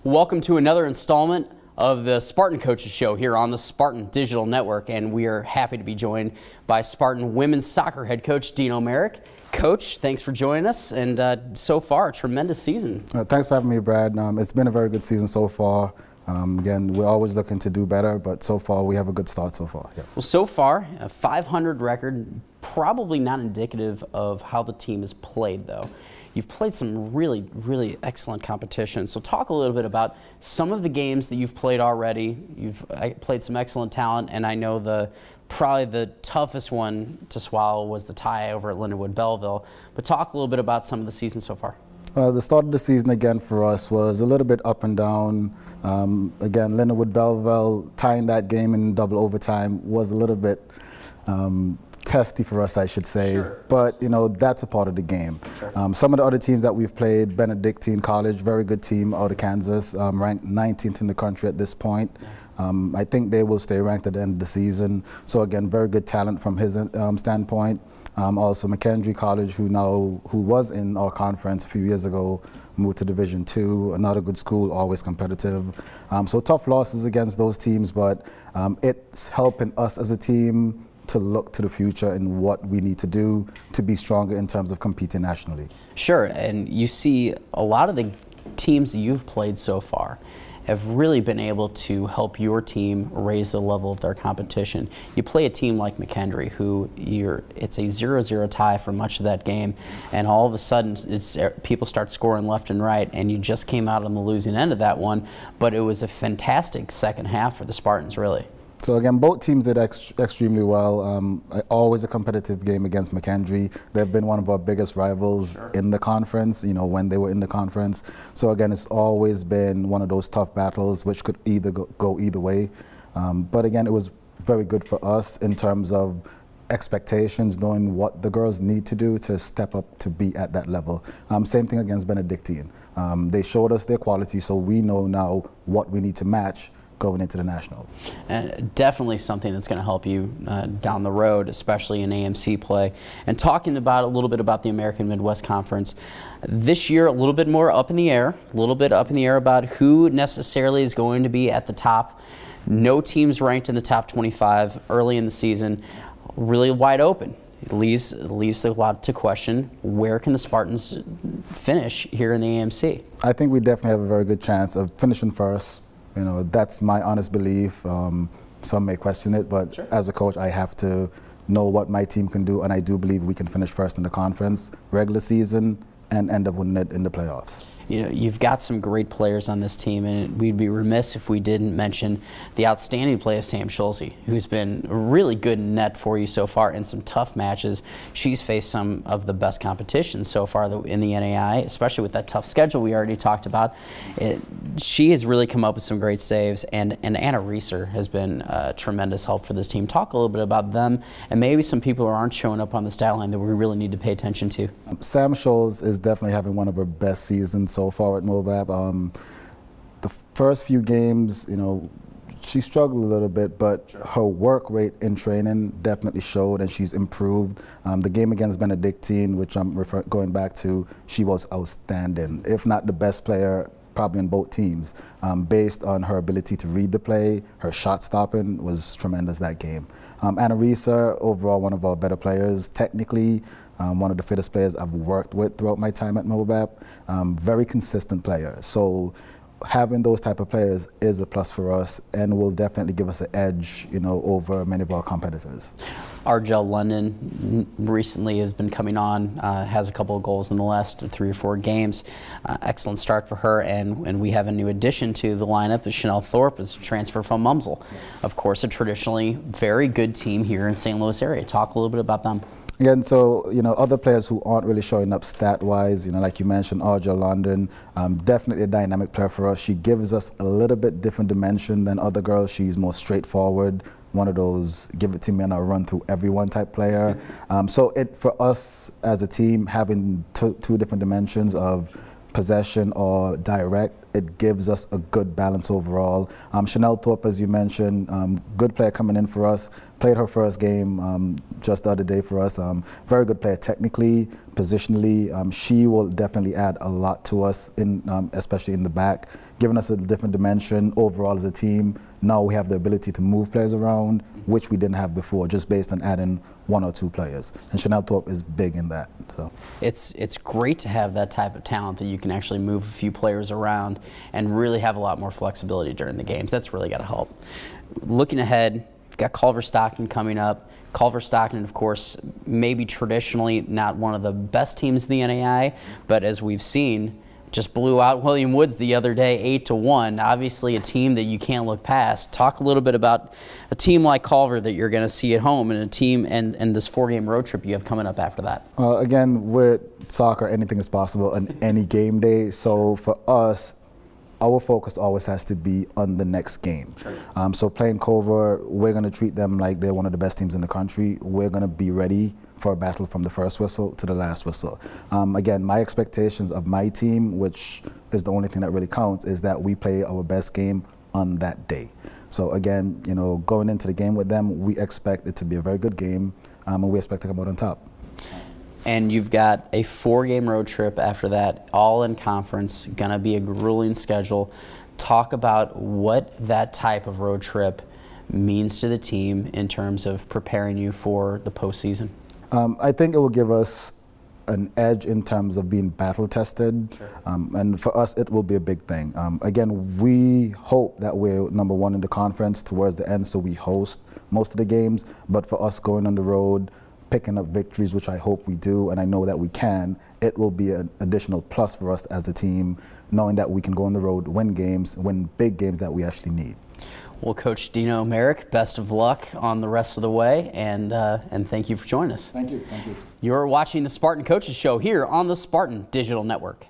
Welcome to another installment of the Spartan Coaches Show here on the Spartan Digital Network, and we are happy to be joined by Spartan women's soccer head coach Deno Merrick. Coach, thanks for joining us, and so far, a tremendous season. Thanks for having me, Brad. It's been a very good season so far. Again, we're always looking to do better, but so far we have a good start so far. Yeah. Well, so far, a 500 record, probably not indicative of how the team has played, though. You've played some really excellent competition. So talk a little bit about some of the games that you've played already. You've played some excellent talent, and I know probably the toughest one to swallow was the tie over at Lindenwood Belleville. But talk a little bit about some of the season so far. The start of the season again for us was a little bit up and down. Again, Lindenwood Belleville tying that game in double overtime was a little bit testy for us, I should say, sure. But you know, that's a part of the game. Sure. Some of the other teams that we've played, Benedictine College, very good team out of Kansas, ranked 19th in the country at this point. I think they will stay ranked at the end of the season. So again, very good talent from his standpoint. Also McKendree College, who was in our conference a few years ago, moved to Division II, another good school, always competitive. So tough losses against those teams, but it's helping us as a team to look to the future and what we need to do to be stronger in terms of competing nationally. Sure, and you see a lot of the teams that you've played so far have really been able to help your team raise the level of their competition. You play a team like McKendree, who it's a 0-0 tie for much of that game, and all of a sudden people start scoring left and right, and you just came out on the losing end of that one, but it was a fantastic second half for the Spartans, really. So again, both teams did extremely well. Always a competitive game against McKendree. They've been one of our biggest rivals, sure, in the conference, you know, when they were in the conference. So again, it's always been one of those tough battles which could either go either way. But again, it was very good for us in terms of expectations, knowing what the girls need to do to step up to be at that level. Same thing against Benedictine. They showed us their quality, so we know now what we need to match going into the Nationals. And definitely something that's going to help you down the road, especially in AMC play. And talking about a little bit about the American Midwest Conference, this year a little bit more up in the air, about who necessarily is going to be at the top. No teams ranked in the top 25 early in the season, really wide open. It leaves a lot to question. Where can the Spartans finish here in the AMC? I think we definitely have a very good chance of finishing first. You know, that's my honest belief. Some may question it, but sure, as a coach, I have to know what my team can do, and I do believe we can finish first in the conference, regular season, and end up winning it in the playoffs. You know, you've got some great players on this team, and we'd be remiss if we didn't mention the outstanding play of Sam Schulze, who's been really good in net for you so far in some tough matches. She's faced some of the best competition so far in the NAI, especially with that tough schedule we already talked about. She has really come up with some great saves, and Anna Reeser has been a tremendous help for this team. Talk a little bit about them, and maybe some people who aren't showing up on the stat line that we really need to pay attention to. Sam Schulze is definitely having one of her best seasons so far at MOVAB. The first few games, you know, she struggled a little bit, but sure, her work rate in training definitely showed, and she's improved. The game against Benedictine, which I'm going back to, she was outstanding, if not the best player probably in both teams. Based on her ability to read the play, her shot stopping was tremendous that game. Anna Reeser, overall one of our better players, technically one of the fittest players I've worked with throughout my time at MOVAB. Very consistent player. So having those type of players is a plus for us, and will definitely give us an edge, you know, over many of our competitors. Argel London recently has been coming on, has a couple of goals in the last 3 or 4 games. Excellent start for her, and we have a new addition to the lineup. Chanel Thorpe is transferred from Mumsel. Of course, a traditionally very good team here in St. Louis area. Talk a little bit about them. Again, so, you know, other players who aren't really showing up stat-wise, you know, like you mentioned, Argel London, definitely a dynamic player for us. She gives us a little bit different dimension than other girls. She's more straightforward, one of those give it to me and I'll run through everyone type player. So for us as a team, having two different dimensions of possession or direct, it gives us a good balance overall. Chanel Thorpe, as you mentioned, good player coming in for us, played her first game just the other day for us. Very good player technically, positionally. She will definitely add a lot to us, especially in the back, giving us a different dimension overall as a team. Now we have the ability to move players around, which we didn't have before, just based on adding 1 or 2 players. And Chanel Thorpe is big in that. So it's great to have that type of talent that you can actually move a few players around and really have a lot more flexibility during the games. That's really got to help. Looking ahead, we've got Culver Stockton coming up. Culver Stockton, of course, maybe traditionally not one of the best teams in the NAI, but as we've seen, just blew out William Woods the other day 8-1. Obviously a team that you can't look past. Talk a little bit about a team like Culver that you're going to see at home, and a team and this 4-game road trip you have coming up after that. Again, with soccer, anything is possible on any game day. So for us, our focus always has to be on the next game. Sure. So playing Culver, we're going to treat them like they're one of the best teams in the country. We're going to be ready for a battle from the first whistle to the last whistle. Again, my expectations of my team, which is the only thing that really counts, is that we play our best game on that day. So again, you know, going into the game with them, we expect it to be a very good game, and we expect to come out on top. And you've got a 4-game road trip after that, all in conference, gonna be a grueling schedule. Talk about what that type of road trip means to the team in terms of preparing you for the postseason. I think it will give us an edge in terms of being battle tested. Sure. And for us, it will be a big thing. Again, we hope that we're #1 in the conference towards the end, so we host most of the games. But for us going on the road, picking up victories, which I hope we do, and I know that we can, it will be an additional plus for us as a team, knowing that we can go on the road, win games, win big games that we actually need. Well, Coach Deno Merrick, best of luck on the rest of the way, and thank you for joining us. Thank you. Thank you. You're watching the Spartan Coaches Show here on the Spartan Digital Network.